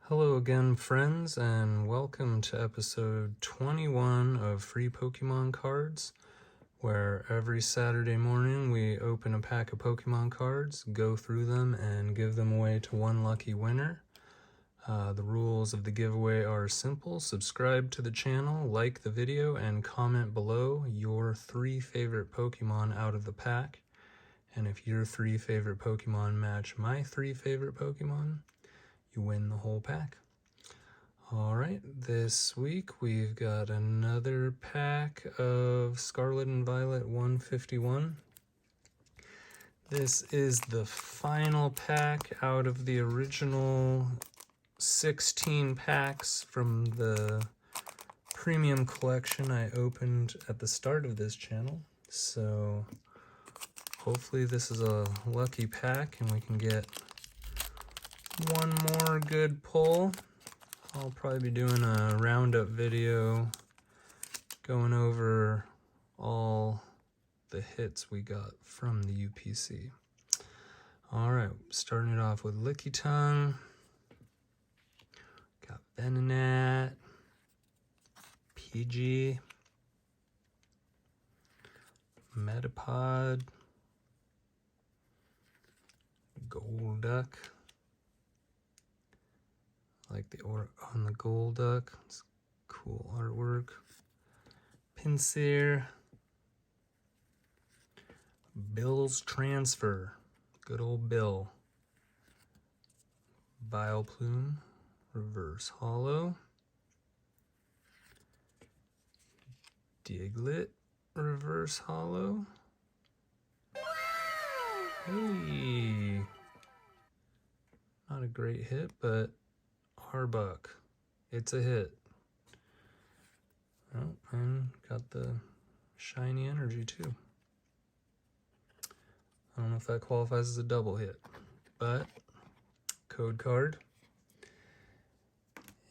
Hello again, friends, and welcome to episode 21 of Free Pokemon Cards, where every Saturday morning we open a pack of Pokemon cards, go through them, and give them away to one lucky winner. The rules of the giveaway are simple. Subscribe to the channel, like the video, and comment below your 3 favorite Pokemon out of the pack. And if your 3 favorite Pokemon match my 3 favorite Pokemon, you win the whole pack. Alright, this week we've got another pack of Scarlet and Violet 151. This is the final pack out of the original 16 packs from the premium collection I opened at the start of this channel. So hopefully this is a lucky pack and we can get one more good pull. I'll probably be doing a roundup video going over all the hits we got from the UPC. Alright, starting it off with Licky Tongue. Got Venonat, PG, Metapod, Golduck. I like the art on the Golduck. It's cool artwork. Pinsir. Bill's Transfer. Good old Bill. Vileplume. Reverse Holo. Diglett. Reverse Holo. Hey. Not a great hit, but Harbuck. It's a hit. Oh, and got the shiny energy too. I don't know if that qualifies as a double hit, but code card.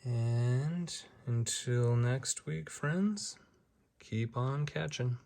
And until next week, friends, keep on catching.